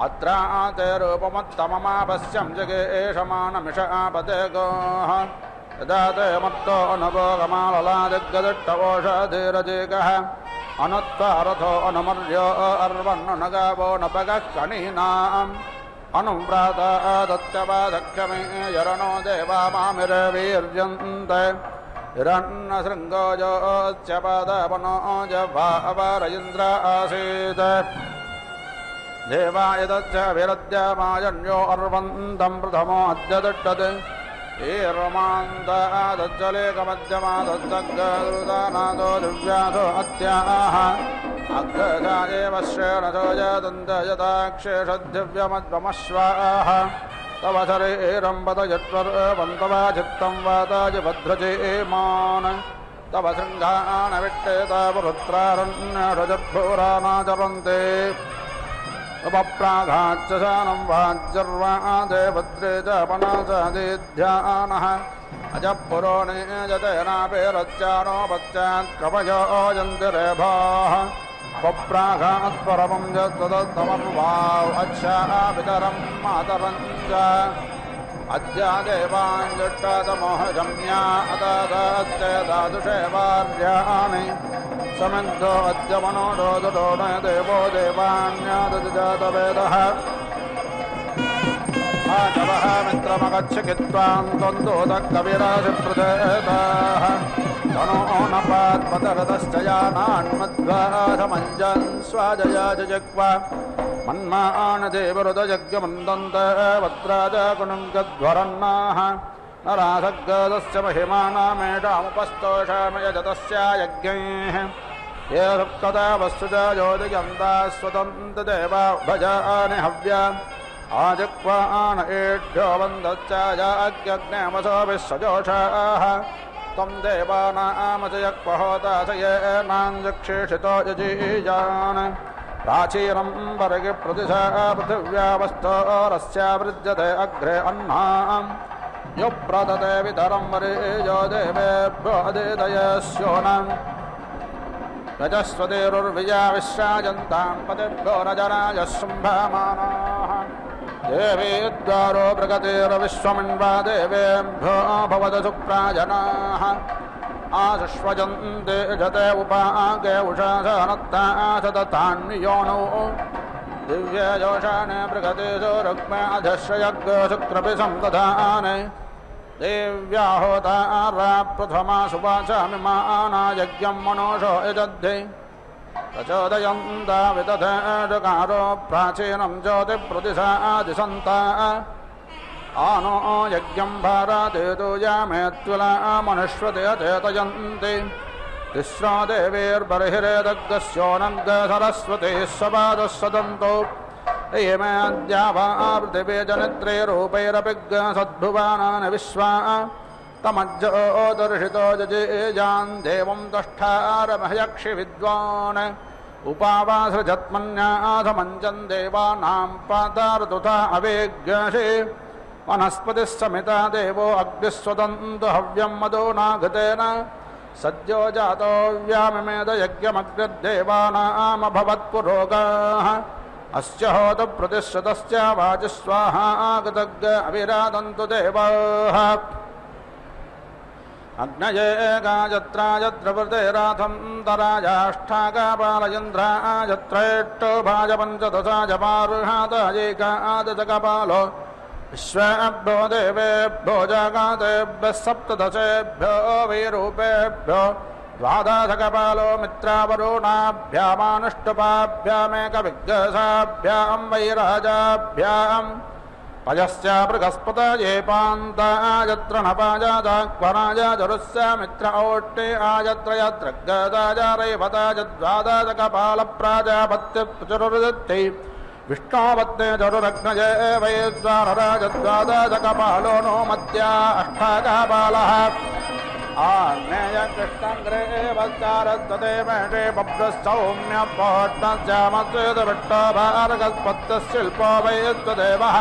अत्राते रूपमुत्तममापश्यं जगेशमानमिष आपते गोः यदा ते मत्तो अनुभोगमाललादिग्गदिष्टवोषधीरजिगः अनुत्वारथो अनुमर्यो अर्वन्नुनगावो नपगः कणीनाम् अनुव्राता दत्यवादक्षमे यरणो देवा मामिरवीर्यन्ते हिरण्यशृङ्गोजोच्यपादपनो जवा अवारयिन्द्र आसीत् देवाय तच्च विरद्यमाजन्यो अर्वन्तं प्रथमो अद्य तिष्ठते ईर्मान्तदज्जलेकमध्यमादग्गदृदानादो दिव्यासो अत्याह अग्रजा एव श्रेणसो यदन्तयताक्षेषद्दिव्यमद्वमश्वाः तव शरीरं पतयत्वर्वन्तवा चित्तं वाताय भद्रजेमान् तव शृङ्गान् विट्टेता पुरुत्रारण्यरजभूरानाचरन्ते उपप्राघाच्च शानं वाज्यर्वादे भद्रे च पनासादिध्यानः अजपुरोणे जतेनापेरच्चानो पश्चात् कवयो यन्तिरेभाः उपप्राघात्परमं यत्तदत्तमर्वाव अच्छापितरं मातरं च अद्या देवाञ्जुष्टतमोहजम्या अतदच्चेदादुषे वार्याणि समिद्धो अद्य मनोरोदो न देवो देवान्यादजातवेदः आजवः मित्रमगच्छकित्वां द्वन्द्वोदकविराजप्रदेताः तनो न पात्पतरतश्च यानान्मध्वाधमञ्जन् स्वाजया जग्वा मन्मानदेवरुदयज्ञमन्दन्ते वद्राजगुणं नरासग्गदस्य महिमानामेषामुपस्तोषामयजतस्य यज्ञैः ये सुप्तदा वस्तुजा योजयन्ता स्वतन्त्रदेवा भजानि हव्या आजक्वान एभ्यो वन्दच्चायाज्ञग्नेमसोभिः सजोषाः त्वं देवानामजयक्वहोता स येनाञ्जक्षेषितो यजीजान् प्राचीनं वर्गिप्रतिशा पृथिव्यावस्तोरस्या वृज्यते अग्रे अह्नाम् यो प्रदते वितरं वरेजो देवेभ्यो अदितयस्योनम् रजस्वतेरुर्विजा विश्राजन्तां पतिभ्यो रजराजः शुम्भमानाः देवीद्वारो प्रगतिर्विश्वमन्वा देवेभ्यो भवतु सुप्राजनाः आशुष्वजन्ते जते उपागे उषासनत्ता सततान्योनौ दिव्यजोषाणे प्रगतिषु रुक्मे अधश्रयज्ञ शुक्रपि सम्दधाने देव्याहोतारा प्रथमा सुवाचामिमानायज्ञं मनोषो यजद्धे प्रचोदयन्ता विदधेडकारो प्राचीनं ज्योतिप्रतिशादिसन्ता आनो यज्ञं भारतेतु यामेत्युला मनुष्वते अचेतयन्ति तिस्रो देवीर्बर्हिरेदग्गस्योनग्ग सरस्वतीः सपादः सदन्तो एमेऽद्यावा पृथिवी जनित्रे रूपैरपिग्ग सद्भुवानानि विश्वा तमज्जोदर्शितो जजेजान् देवं दष्टारमहयक्षि विद्वान् उपावासृजत्मन्याधमञ्जन् देवानां पादार्तुता अवेज्ञसि वनस्पतिः समिता देवो अग्निः स्वदन्तु हव्यं मदो नागतेन सद्यो जातो व्याममेदयज्ञमग्निर्देवानामभवत्पुरोगाः अस्य होतु प्रतिश्रुतस्य वाचिस्वाहा आगतज्ञ अविरादन्तु देवाः अग्नये गायत्रायद्रवृतेराथं तराजाष्ठाकापालयन्द्रायत्रैष्टो भाजपञ्चदशाजपारुहातयेकादशकपालो विश्वेभ्यो देवेभ्यो जगातेभ्यः सप्तदशेभ्यो वैरूपेभ्यो द्वादशकपालो मित्रावरुणाभ्यामानुष्टुपाभ्यामेकविग्रसाभ्यां वैराजाभ्यां पयस्य बृहस्पतये पान्तायत्र नपाजाक्वराजरुस्य मित्र औष्टे आयत्र यत्रगदाजारैवताजद्वादशकपालप्राजापत्यचरुर्दत्ते विष्णोपत्ते चरुरग्नये वैद्वारराजद्वादशकपालो नो मध्या अष्टाकपालः आग्नेय कृष्णाग्रे वच्चारद्वते मेषे बभ्रश्चौम्यपोष्टश्चामस्वेदविट्टोभारगस्पत्यशिल्पो वैद्वदेवः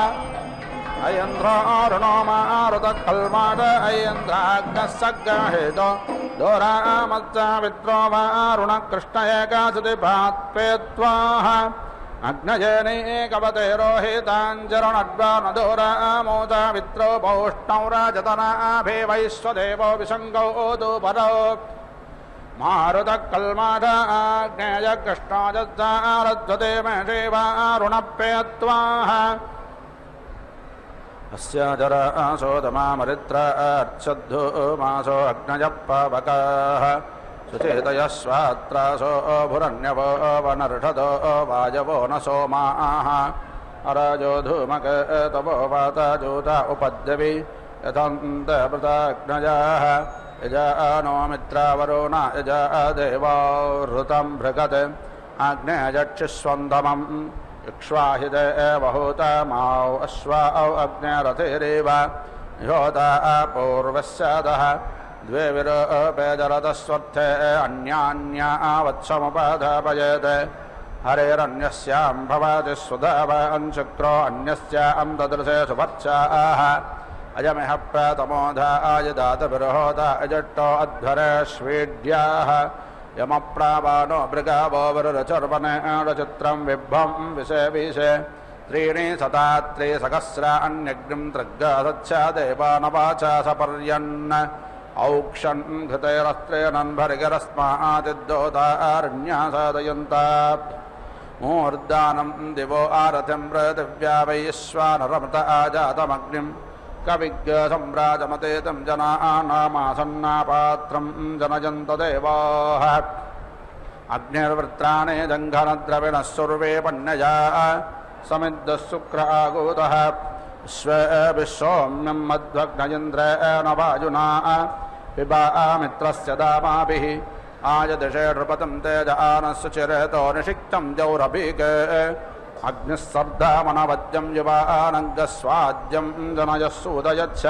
अयन्द्रो अरुणो मारुतकल्माट अयन्द्राग्नः सग्रहेतो दोरामच्चावित्रो वारुणकृष्ण एकासुतिभात्पेत्वाः अग्नयेनैकवते रोहिताञ्जरणड्वानदोरामोचावित्रो पौष्णौ राजतनाभिवैश्वदेवो विशङ्गौ दुपरो मारुतकल्माट आग्नेय कृष्णाजद्वारद्वते मेषे वारुणप्यत्वाः अस्य जरासोदमामरित्रार्चद्धूमासो अग्नयः सुचेतयस्वात्रासो भुरण्यवो वनर्षदो वायवो न सोमाः अराजो धूमकेतवो वाताजूता उपद्रवी यथन्तवृताग्नजाः यजानो मित्रावरुण यजा देवावृतं भृगत् आग्नेयक्षिस्वन्दमम् इक्ष्वाहिते वहूतमाौ अश्वाौ अग्नेरथिरेव योता पूर्वस्यादः द्वे विरूपे जलतस्वर्थे अन्यान्या वत्समुपाधापयेत् हरेरन्यस्यां भवति सुधाव अंशुक्रो अन्यस्यां ददृशे सुभर्चाः अयमिह प्रतमोधाय दातविर्होता अजट्टो अध्वरेष्वीड्याः यमप्रावानो मृगावो वरुरचर्वणेणचित्रं विभ्वं विषे त्रीणि सतात्रि सहस्रा अन्यग्निं तृग्गसच्छा देवानवाचा सपर्यन् औक्षन् घृतैरस्त्रेणन्भर्गरस्मादिद्योतारण्यासादयन्ता मूर्धानं दिवो आरथिं पृथिव्या वैश्वानरमृत आजातमग्निं कविज्ञसम्राजमतेतं जनानामासन्नापात्रं जनयन्त देवाः अग्निर्वृत्राणे जङ्घनद्रविणः सुर्वे पण्यजा समिद्धः शुक्र आगूतः विश्वसौम्यं मध्वग्नयन्द्रेण वायुना पिबा मित्रस्य दामाभिः आयदिशे नृपतं तेज आनस्य चिरेतो निषिक्तं जौरभीके अग्निस्सर्धामनवद्यं युवानङ्गस्वाद्यं जनयः सूदयच्छ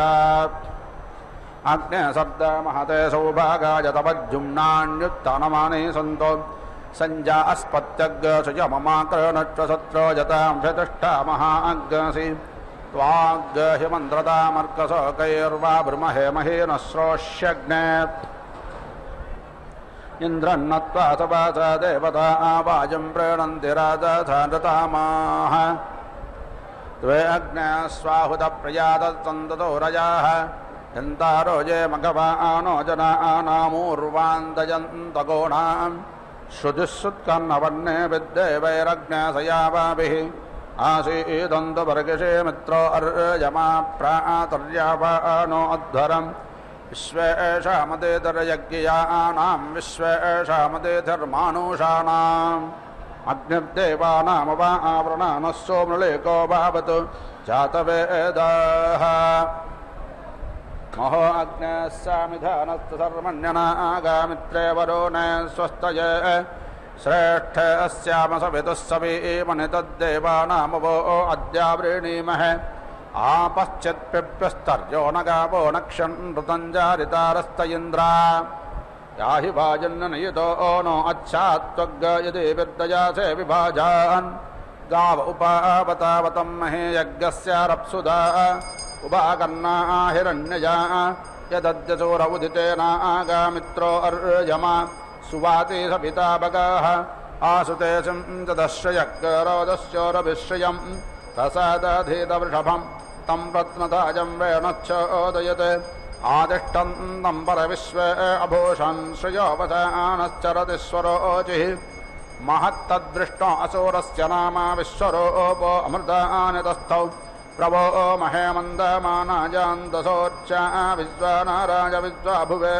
अग्ने महते सौभागाय तपज्जुम्नान्युत्थानमाने सन्तो सञ्जास्पत्यग्सुयममाकर्णट्वसत्रो जतां शतिष्ठा महाअग्सि त्वाग्हिमन्त्रतामर्कशोकैर्वा ब्रह्महे महेन श्रोष्यग्ने इन्द्रन्नत्वा सपास देवता वाजं प्रणन्ति राजधानृतामाः त्वे अग्ने स्वाहुतप्रियादत्सन्ततो रजाः यन्तारो ये मघवानो जनानामूर्वान्दयन्तगोणाम् श्रुतिःसुत्कन्नवर्णे विद्देवैरग्ने सयावाभिः आसीदन्तवर्गिषे मित्रो अर्यमा प्रातर्यावानो अध्वरम् विश्वेषामदेतर्यज्ञयानां विश्वेषामदेधर्मानुषाणाम् अग्निर्देवानामवा आवृणानः सोमृळेको भावतु जातवेदाः महो अग्ने सामिधानस्तु सर्वण्यनागामित्रे वरुणे स्वस्तये श्रेष्ठ अस्याम सवितुः सवीमनि तद्देवानामवो अद्यावृणीमहे आपश्चित्पिप्यस्तर्यो न गावो नक्षन्नृतञ्जारितारस्त इन्द्रा याहि वाजन्ननियुतो नो अच्छात्वग् यदि विद्ययासे विभाजान् गाव उपावतावतं महे यज्ञस्यारप्सुधा उपाकर्णा हिरण्यजा यदद्यसोर उदितेनागामित्रो अर्यमा सुवाति सविता भगाः आसुतेशं चदश्रयज्ञरोदस्योरभिश्रियं प्रसादधीतवृषभं तं रत्नताजं वेणच्छोदयते आदिष्टन्तं परविश्वे अभूषन् श्रियोपसानश्चरतिस्वरोचिः महत्तद्दृष्टो असुरस्य नाम विश्वरूपो अमृतानि तस्थौ प्रभो महे मन्दमानाजान्तसोच्चा विश्वानाराय विश्वाभुवे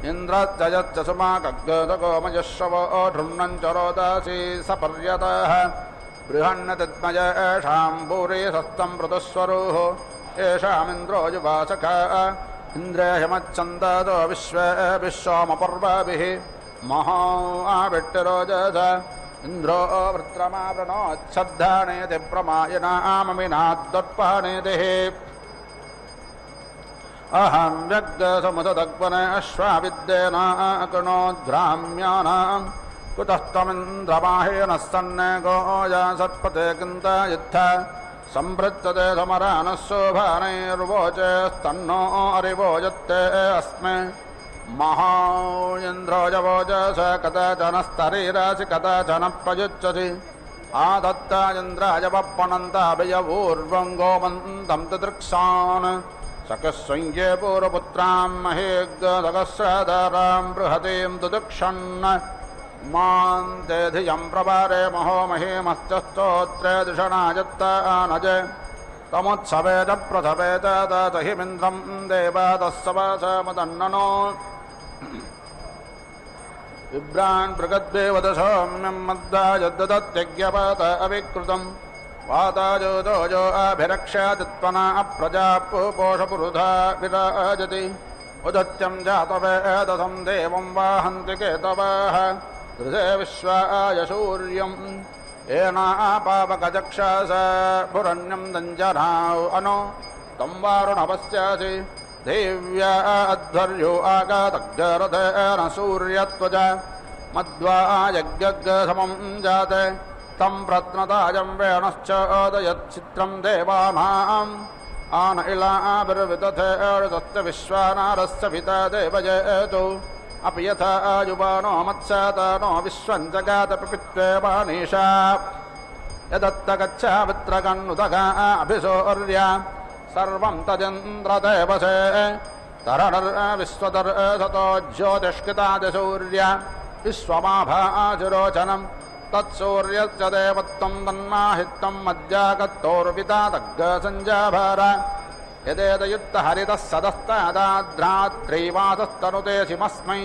इन्द्रजयच्च सुमाकग्गदगोमयश्रवो धृम्णञ्चरोदासी सपर्यतः बृहन्नतिद्मय येषां भूरिसस्तं पृथुस्वरूः येषामिन्द्रो युवासखा इन्द्रे हिमच्छन्दतो विश्वमपर्वभिः महो आविट्टिरोजस इन्द्रो वृत्रमावृणोच्छब्दानेति प्रमायनाममिनाद्दत्पानेतिः अहं व्यग्समुदग्वने अश्वाविद्येनाकृणोद्भ्राम्यानां कुतस्त्वमिन्द्रमाहेनः सन्ने गोया सत्पते किन्तायुत्थ सम्पृच्यते समरानः शोभानैर्वोचस्तन्नो अरिवोजत्ते अस्मे महा इन्द्रोजवोजस कदाचनस्तरीरासि कदाचन प्रयुज्यसि आदत्ता इन्द्राय वप्पणन्ताभियवूर्वं गोमन्तं तिदृक्सान् सकस्वङ्गे पूर्वपुत्रां महेग्गसहस्रधारां बृहतीं दुदुक्षन् मां ते धियं प्रभारे महो महीमश्चस्तोत्रे दिषणायत्तानज तमुत्सवे च प्रथवे च तहिमिन्द्रं देवादस्सवासमदन्ननो विभ्रान् बृगद्देवदसौम्यं मद्दायद्दत्यज्ञपात अविकृतं वाताजोदोजो अभिरक्ष्यादित्वना अप्रजापोषपुरुधा विराजति उदत्यं जातवेदसं देवं वाहन्ति केतवाः दृशे विश्वाय सूर्यं येनापावकचक्षास पुरण्यं दञ्जनाौ अनो तं वारुणपस्यासि देव्या अध्वर्यो आगातग्ररथेन सूर्यत्वज मध्वा यज्ञग्रसमं जाते तं प्रत्नताजं वेणश्चोदयच्चित्रं देवानाम् आन इलाभिर्विदधेर्दत्त विश्वानारस्य पिता देवजेतु अपि यथा युवानो मत्सातानो विश्वं जगातपित्वेवानीशा यदत्त गच्छावित्रकन्नुतगा अभिसौर्या सर्वं तदिन्द्रदेवसे तरर्विश्वतर्सतो ज्योतिष्कृतादिसूर्य विश्वमाभाजिरोचनं तत्सूर्यस्य देवत्वं तन्माहित्वं मद्यागत्तोर्पिता तग्गसञ्जाभार यदेदयुक्तहरितः सदस्तादाद्रात्रीवासस्तनुते शिमस्मै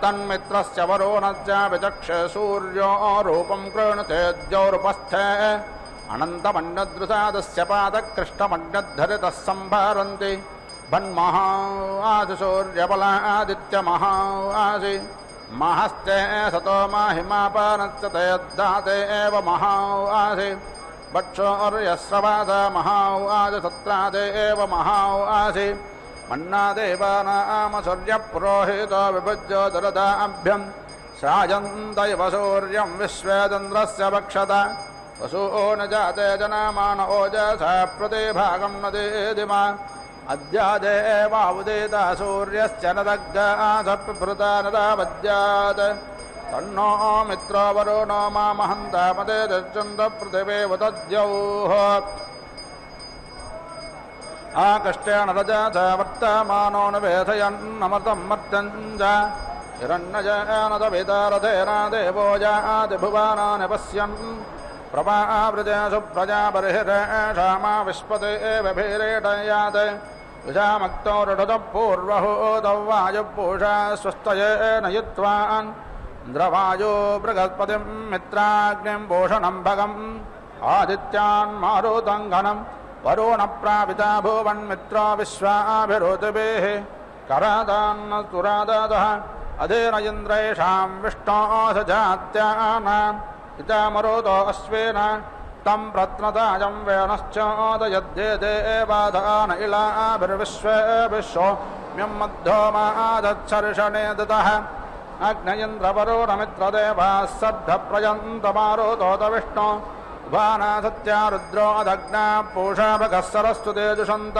तन्मित्रस्य वरुणस्य विचक्षे सूर्यो रूपं कृणुते द्यौरुपस्थे अनन्तमण्डदृशादस्य पादकृष्णमण्डद्धरितः सम्भारन्ति भन्महा आसि सूर्यबलादित्यमहा आसि महस्ते सतो माहिमापानस्य ते यद्दाते एव महा आसि वक्षोर्यस्रवास महा आसि सत्रादे एव महा आसि मन्नादेवानाम सूर्यपुरोहितो विभुज्य दरदाभ्यं श्राजन्तैव सूर्यं विश्वेदन्द्रस्य वक्षत वसो न जाते जनामान ओजसा प्रतिभागं न देदिमा अद्यादेवावुदिता सूर्यश्च न दग्गासप्पृता न दावद्यात् तन्नो मित्रो वरुणो मामहन्तामते दर्शन्तपृथिवेव तद्यौः आकष्टेन रजसा वर्तमानो न वेधयन्नमृतं मर्त्यञ्च हिरण्यजेन तवितारथेन देवो जातिभुवानानि पश्यन् प्रभावृतेषु प्रजाबर्हिरेषामा विश्वते एव भीरेटयात् विषामक्तो रढतः पूर्वहूतौ वायुपूषा स्वस्तयेन युत्वान् इन्द्रवायो बृहस्पतिं मित्राग्निं भूषणं भगम् आदित्यान् मारुतं घनं वरुणप्रापिता भुवन्मित्रो विश्वाभिरुतिभिः करादान्न सुरादतः अधेन इन्द्रेषां विष्णोऽस जात्यानाम् इता मरुतो अश्वेन तं प्रत्नताजं वेणश्चोदयद्येदेवाधान इलाभिर्विश्वेभिश्वम्यं मद्धोमादच्छर्षणे दतः अग्नयन्द्रवरुणमित्रदेवाः सद्धप्रयन्तमारुतोत विष्णो भाना सत्या रुद्रो अदग्ना पूषा भगः सरस्वते जुषन्त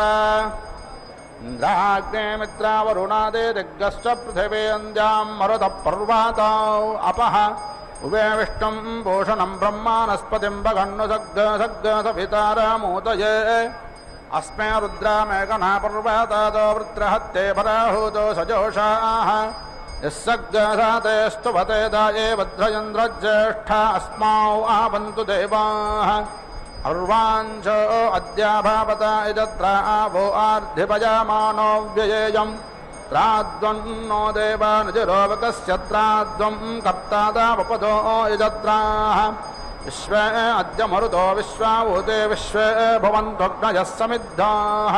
इन्द्राग्ने मित्रावरुणादे दिग्गश्च पृथिवीन्द्यां मरुतः पर्वातौ अपः उभे विष्णुं भूषणं ब्रह्मानस्पतिं भगन्नु सग्गसवितारामूतये अस्मे रुद्रामेघना पर्वतादो वृत्रहत्ते पराहूतो सजोषाः यस्सग्गसाते स्तुवते दाये भद्रयन्द्रज्येष्ठा अस्माउ आवन्तु देवाः अर्वाञ्चो अद्याभावता इजत्रा आवो आर्धिपजामानो व्ययेयम् त्राद्वन्नो देवानुजरोवकस्य त्राद्वं कर्तादावपदो यजत्राः विश्वे अद्य मरुतो विश्वावूते विश्वे भवन्त्वग्नयः समिद्धाः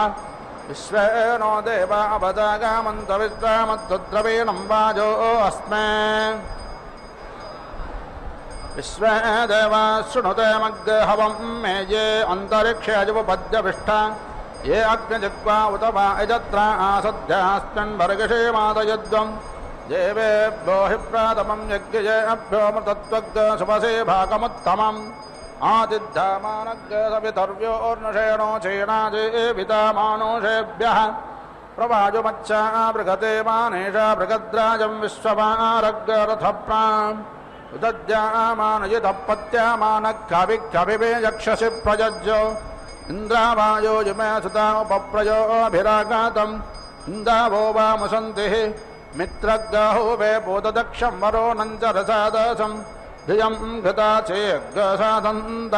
विश्वे नो देवा अवदागामन्त विश्वामद्रुद्रवीणं वाजो अस्मे विश्वे देवा शृणुते मग्गहवं मे ये अन्तरिक्षे अजुपद्यविष्ठा ये अग्निजिह्वा उत वा यजत्रा आसद्यास्मिन् वर्गषेमादयद्वं देवेभ्यो हि प्रातमं यज्ञेभ्यो मृतत्वग्गसुपसे भागमुत्तमम् आदिद्धामानग्गसवितर्व्योर्नषेणो चेनाजेवितामानुषेभ्यः प्रवाजुमच्छा बृहते मानेषा बृहद्राजं विश्वमारग्गरथप्राम् उदद्यामानयितः पत्यामानः यक्षसि प्रजज्यो इन्द्रावायो जुमे सुतामुपप्रयोभिरागातम् इन्दावो वामुसन्तिः मित्रग्गाहो वे बोधदक्षं वरोणं च रसादसं धियं घृता चेग्गसादन्त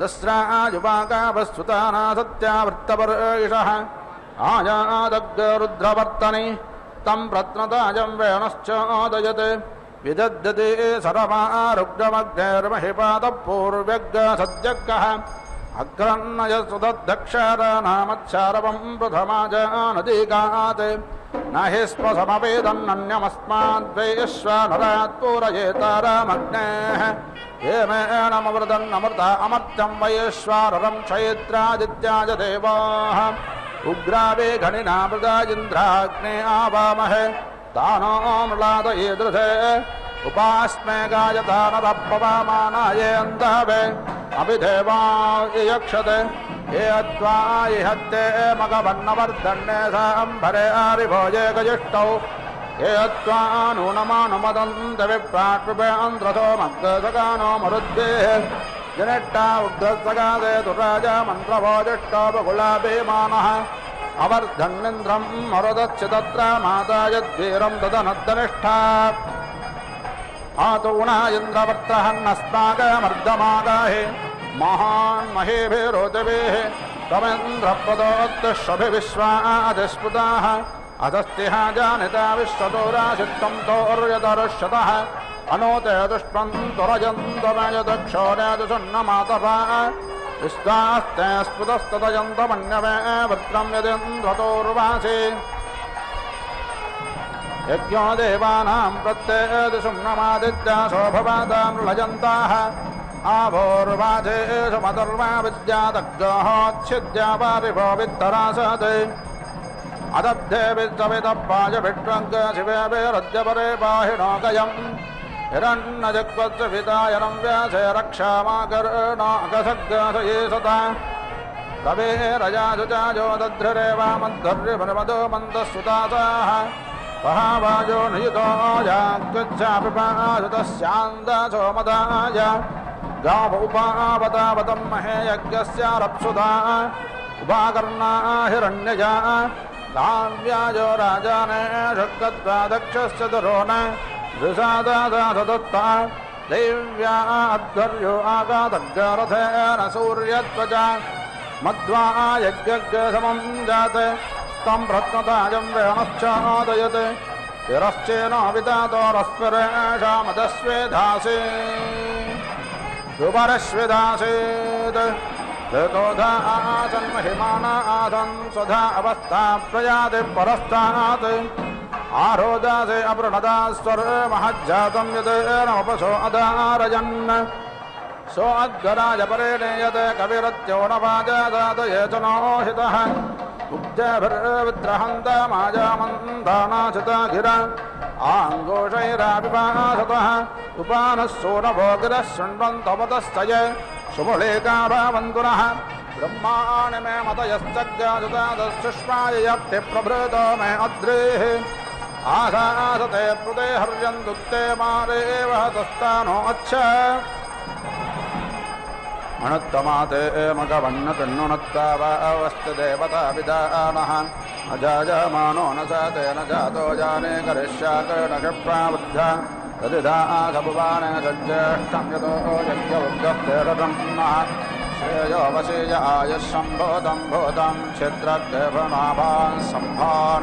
दस्रायुवाकावस्तुताना सत्यावृत्तपर्यषः आयादग्गरुद्रवर्तनि तं प्रत्नताजं वेणश्चोदयत् विदद्यते सरमारुग्रमग्नेर्महिपादः पूर्व्यग्गसद्यग्गः अग्रन्नयसुदद्धक्षारानामच्छारवं प्रथमाजानदीकात् न हि स्मसमवेदन्नन्यमस्माद्वैश्वानरात् पूरयेतारामग्नेः ये मेणमवृदन्नमृता अमर्त्यं वैश्वानरं क्षयित्रादित्याज देवाः उग्रावे घनिना मृदा इन्द्राग्ने आवामहे तानो मृलादयेदृशे उपास्मे गायतानरपवामानाये अन्धवे अभिदेवा यक्षते ये अद्वा इहत्ते मगवन्नवर्धन्ने साम्भरे आरिभोजे गजिष्ठौ ये अद्वा नूनमानुमदन्त विप्राट्पे अन्ध्रसो मग्गसगानो मरुद्देः जनिष्ठा उग्रसगादे दुराजा मन्त्रभोजिष्ठो बकुलाभिमानः अवर्धन्निन्द्रं मरुदच्च तत्र माता यद्वीरं ददनद्दनिष्ठा आतूणा इन्द्रवृत्रहन्नस्माकमर्धमागाहे महान् महेभिरोचवेः तमेन्द्रपदोत्तिष्ठभिविश्वादिस्मृताः अधस्तिः जानिता विश्वतोराशित्तं तोर्यतरुष्यतः अनोते दुष्पन्तुरजन्तमयदक्षोर्यजुषन्नमातपा विश्वास्ते स्फुतस्तदयन्तमन्यवे वृत्रं यदिन्द्रतोर्वासि यज्ञो देवानां प्रत्येदिशुम्नमादित्यासो भवतां लजन्ताः आभोर्वाचेषु मधुर्वा विद्यादग्गोच्छिद्या पारिभो वित्तरासते अदब्धे विद्यविदप्पाय विट्वङ्ग शिवेभिरद्यपरे पाहिणो गयम् हिरण्यजग्वस्य पितायनं व्यासे रक्षामाकर्णाकसग्गसये सता कवे रजाजुचाजो दध्रिरेवामद्धर्यमधो मन्दस्सुतासाः महावाजो नियुतो याज्ञापिपासुतस्यान्दसो मदाय गावोपावतावतं महे यज्ञस्यारप्सुधा उपाकर्णा हिरण्यजा दाव्याजो राजाने षड्गद्वादक्षस्य दुरोण दृशादादत्ता देव्या अध्वर्यो आगादग्रथेन सूर्यत्वचा मध्वा यज्ञसमं जाते तं रत्नताजं वेणश्चादयते तिरश्चेन विदातोरस्मिरेषामदस्वेधासे दुपरस्वेधासेत् ऋतोधा आसन् महिमाना आसन् स्वधा अवस्था प्रयाति परस्तात् आरोदासे अपृणदा स्वर्महज्जातं यतेनमुपसो अदारयन् सो अद्गराय परेणेयते कविरत्यो न वाजादातये च नोहितः उब्जभिर्विद्रहन्तमाजामन्तानाशिता गिरा आङ्गोषैरापिपासतः उपानः सोनभो गिरः शृण्वन्तपतस्तय शुभलेकाभावन्तुनः ब्रह्माणि मे मतयश्चग्राजुतादशुष्माय यप्तिप्रभृतो मे अद्रेः आसासते प्रुते हर्यन्तुत्ते मारेव हतस्तानो अच्छ अनुत्तमाते मघवन्नतन्नुनत्तावावस्तु देवता विदानः अजायमानो न स तेन जातो जाने करिष्याकर्णक्षिप्रावृद्धा तदिदासभुवाने सज्जेष्ठं यतो यज्ञवृद्धस्तेरतं नः श्रेयोवशेय आयुः सम्भूतं भूतं क्षेत्रदेवनाभान् सम्भान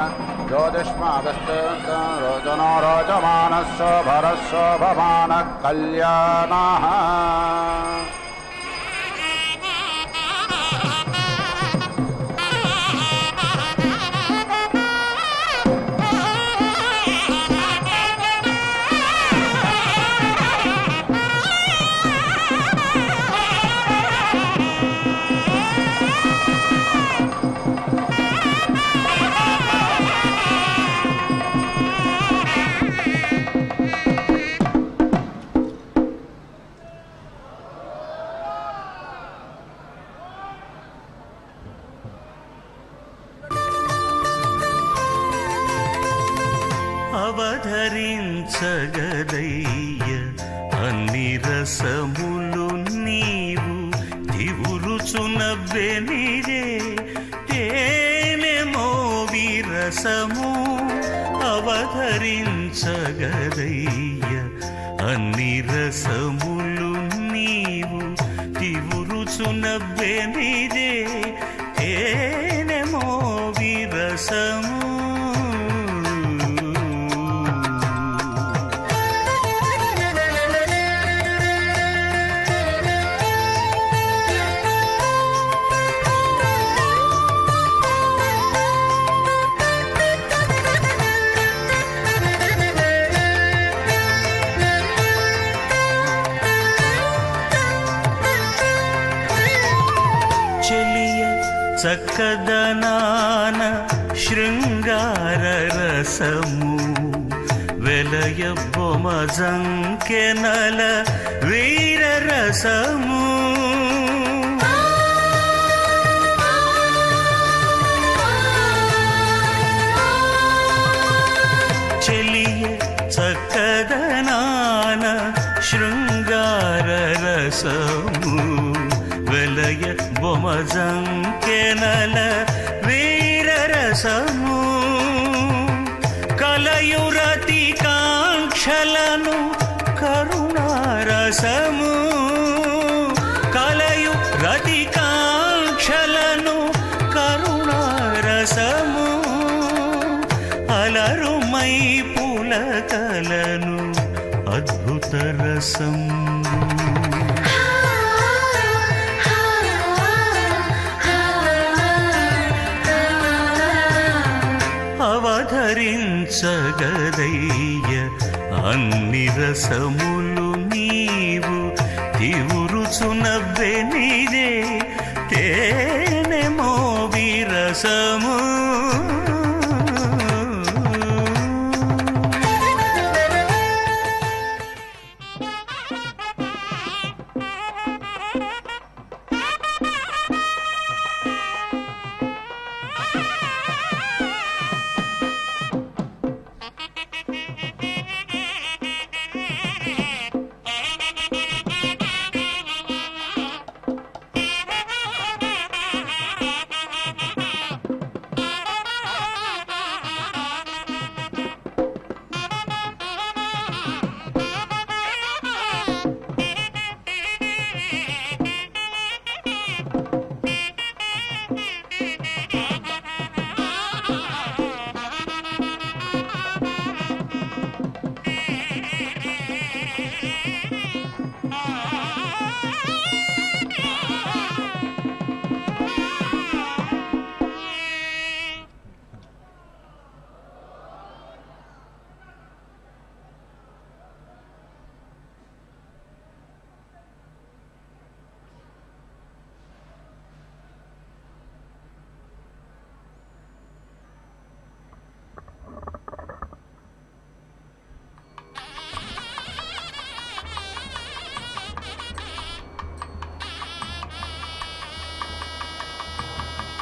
ज्योतिष्मागस्तेनो रोचमानः शोभरः शोभमानः कल्याणः అవధరించగదయ్య అన్ని రసములు నీవు దివురుచునవ్వెనిరే తేనెమో విరసము అవధరించగదయ్య అన్ని రసములు నీవు దివురుచునవ్వెనిరే తేనెమో విరసము చక్కదనాన శృంగార రసము వెలయ బొమజంకెనల వీర రసము చెలియ చక్కదనాన శృంగార రసము వెలయ బొమజంకెనల వీర రసము కలయు రతికాంక్షలను కరుణారసము అలరుమై పులకలను అద్భుత రసం అవధరించగదయ్య అన్ని రసములు నీవు తివురుచునవ్వెనిదే తేనె మోవి రసము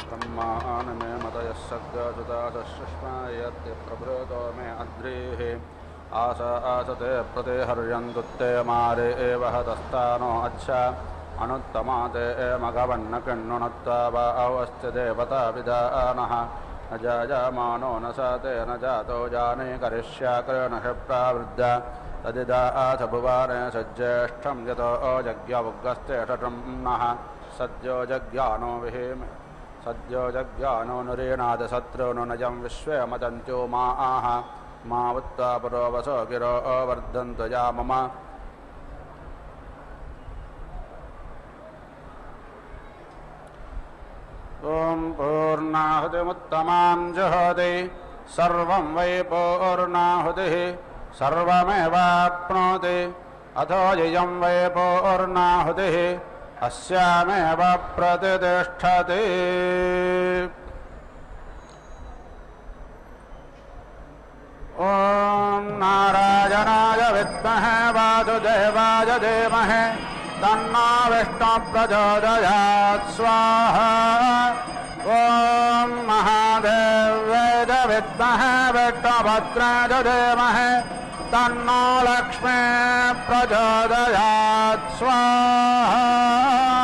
ब्रह्मानमे मतयः सद्गजुतासुष्मायत्ते प्रभृतो मे अद्रिः आस आसते प्रतिहर्यन्तु ते मारे एव हतस्तानो अच्छा अनुत्तमा ते मघवन्नकिन्नुनत्वा वा अवश्च देवता विदानः न जायमानो न स तेन जातो जाने करिष्याकृणः प्रावृद्धा तदिदाथ भुवाने सज्ज्येष्ठं यतो जज्ञवुग्गस्ते षट्नः सद्यो जज्ञानो विहेम सद्यो जज्ञानो नुरेणादशत्रो नजं विश्वे मतन्त्यो मा आह मा उत्ता परो वसो गिरो वर्धन्तु या मम ॐ पूर्णाहुतिमुत्तमां जुहोति सर्वं वै पूर्णाहुतिः सर्वमेवाप्नोति अथो यं वै पूर्णाहुतिः अस्यामेव प्रतिष्ठति ॐ नारायणाय विद्महे वासुदेवाय धीमहि तन्नो विष्णुः प्रचोदयात् स्वाहा ॐ महादेव्यै विद्महे विष्णुभद्राय धीमहि तन्नो लक्ष्मी प्रचोदयात् स्वाहा